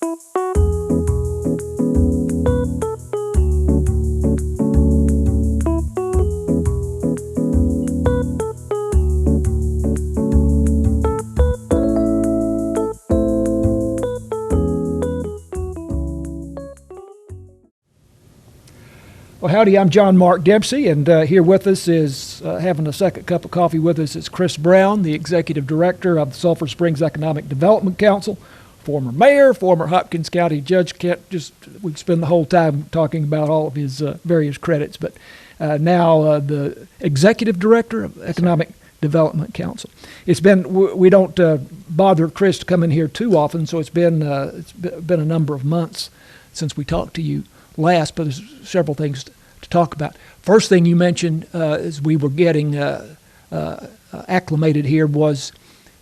Well, howdy, I'm John Mark Dempsey, and here with us is, having a second cup of coffee with us, is Chris Brown, the Executive Director of the Sulphur Springs Economic Development Council, former mayor, former Hopkins County judge. We spend the whole time talking about all of his various credits, but now the Executive Director of Economic Development Council. It's been, we don't bother Chris to come in here too often, so it's been a number of months since we talked to you last, but there's several things to talk about. First thing you mentioned as we were getting acclimated here was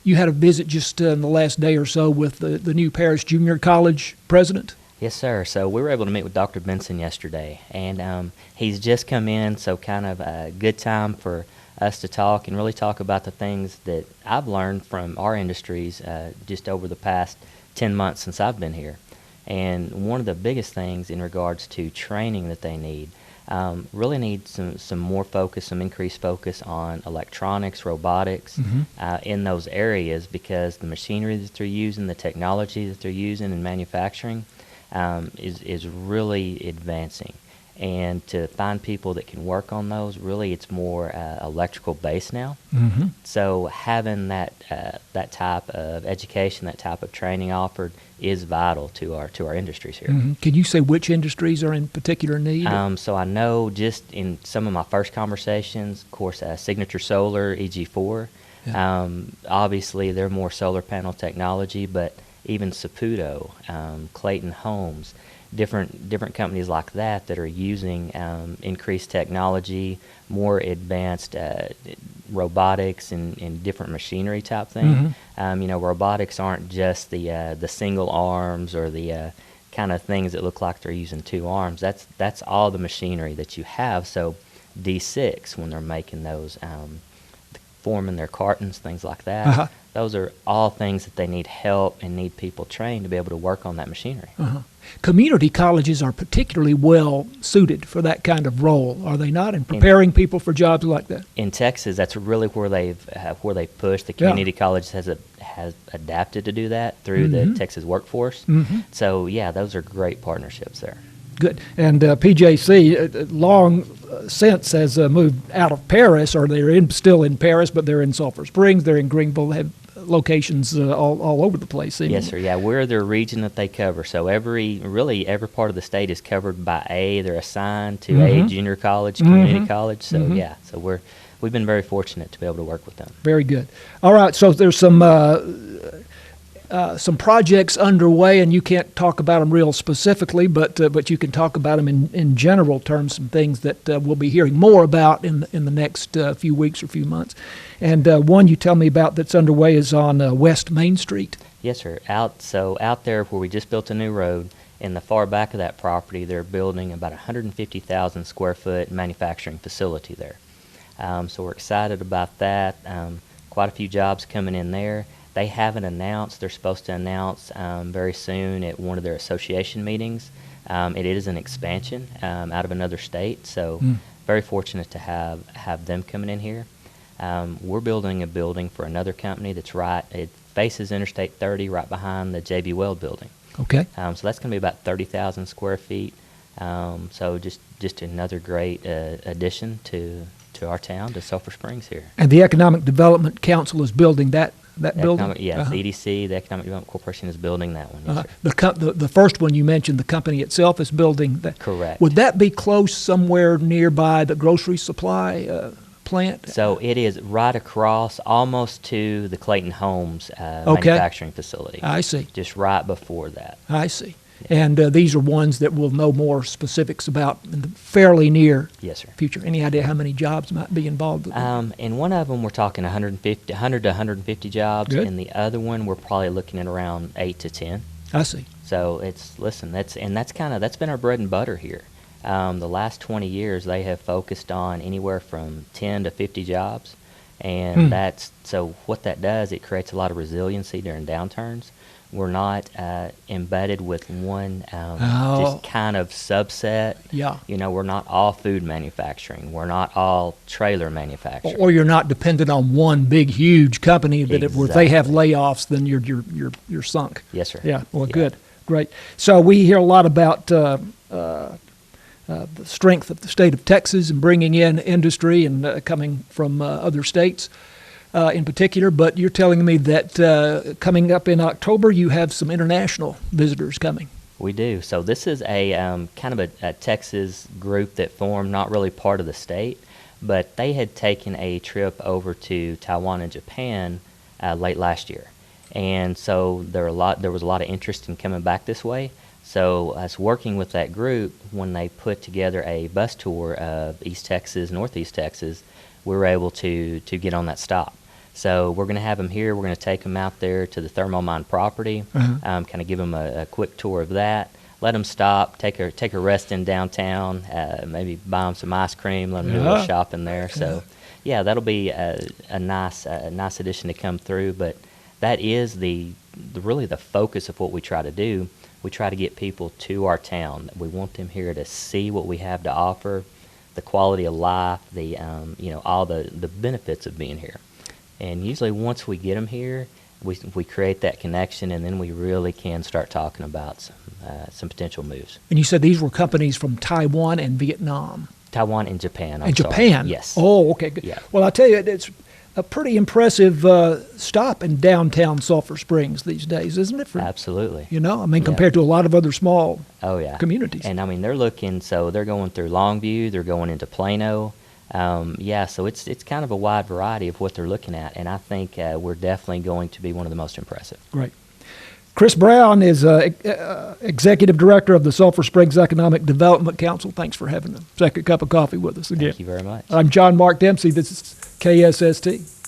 you had a visit just in the last day or so with the new Paris Junior College president. Yes, sir. So we were able to meet with Dr. Benson yesterday, and he's just come in, so kind of a good time for us to talk and really talk about the things that I've learned from our industries just over the past 10 months since I've been here. And one of the biggest things in regards to training that they need, really need some more focus, some increased focus on electronics, robotics in those areas, because the machinery that they're using, the technology that they're using in manufacturing is really advancing. And to find people that can work on those, really it's more electrical based now. So having that type of education, that type of training offered is vital to our industries here. Can you say which industries are in particular need? So I know just in some of my first conversations, of course, Signature Solar, EG4, obviously they're more solar panel technology, but even Saputo, Clayton Homes, different companies like that are using increased technology, more advanced robotics and different machinery type thing. Robotics aren't just the single arms or the kind of things that look like they're using two arms. That's all the machinery that you have. So D6, when they're making those, forming their cartons, things like that, those are all things that they need help and need people trained to be able to work on that machinery. Community colleges are particularly well suited for that kind of role, are they not, in preparing people for jobs like that? In Texas, that's really where they've pushed. The community college has adapted to do that through the Texas workforce. So yeah, those are great partnerships there. Good. And PJC long since has moved out of Paris, or they're still in Paris, but they're in Sulphur Springs, they're in Greenville, have locations all over the place. Seemingly. Yes, sir. Yeah, we're the region that they cover. So every part of the state is covered by A. They're assigned to a junior college, community college. So yeah, so we've been very fortunate to be able to work with them. Very good. All right, so there's some projects underway, and you can't talk about them real specifically, but you can talk about them in general terms, some things that we'll be hearing more about in the next few weeks or few months. And one you tell me about that's underway is on West Main Street. Yes, sir. Out there where we just built a new road, in the far back of that property, they're building about 150,000 square foot manufacturing facility there. So we're excited about that. Quite a few jobs coming in there. They haven't announced. They're supposed to announce very soon at one of their association meetings. It is an expansion out of another state, so very fortunate to have them coming in here. We're building a building for another company it faces Interstate 30 right behind the J.B. Weld building. Okay. So that's going to be about 30,000 square feet. So just another great addition to our town, to Sulphur Springs here. And the Economic Development Council is building that building? Yes, the EDC, the Economic Development Corporation, is building that one. Yes, the first one you mentioned, the company itself is building that. Correct. Would that be close somewhere nearby the grocery supply plant? So it is right across, almost to the Clayton Homes manufacturing facility. I see. Just right before that. I see. And these are ones that we'll know more specifics about in the fairly near future. Any idea how many jobs might be involved with them? In one of them, we're talking 100 to 150 jobs. Good. In the other one, we're probably looking at around 8 to 10. I see. So that's been our bread and butter here. The last 20 years, they have focused on anywhere from 10 to 50 jobs. And so what that does, it creates a lot of resiliency during downturns. We're not embedded with one Oh. just kind of subset. Yeah. You know, we're not all food manufacturing. We're not all trailer manufacturing. Or you're not dependent on one big, huge company that if they have layoffs, then you're sunk. Yes, sir. Yeah. Well, Yeah. good. Great. So we hear a lot about the strength of the state of Texas and bringing in industry and coming from other states in particular. But you're telling me that coming up in October, you have some international visitors coming. We do. So this is a kind of a Texas group that formed, not really part of the state, but they had taken a trip over to Taiwan and Japan late last year. And so there was a lot of interest in coming back this way. So us working with that group, when they put together a bus tour of East Texas, Northeast Texas, we were able to get on that stop. So we're going to have them here. We're going to take them out there to the thermal mine property, kind of give them a quick tour of that, let them stop, take a rest in downtown, maybe buy them some ice cream, let them do a little shopping there. So, yeah, that'll be a nice addition to come through. But that is really the focus of what we try to do. We try to get people to our town. We want them here to see what we have to offer, the quality of life, all the benefits of being here. And usually once we get them here, we create that connection, and then we really can start talking about some potential moves. And you said these were companies from Taiwan and Vietnam. Taiwan and Japan. And sorry. Japan? Yes. Oh, okay, good. Yeah. Well, I tell you, it's a pretty impressive stop in downtown Sulphur Springs these days, isn't it? Absolutely. You know, I mean, compared to a lot of other small communities. And I mean, they're going through Longview, they're going into Plano. So it's kind of a wide variety of what they're looking at, and I think we're definitely going to be one of the most impressive. Great. Chris Brown is Executive Director of the Sulphur Springs Economic Development Council. Thanks for having a second cup of coffee with us again. Thank you very much. I'm John Mark Dempsey. This is KSST.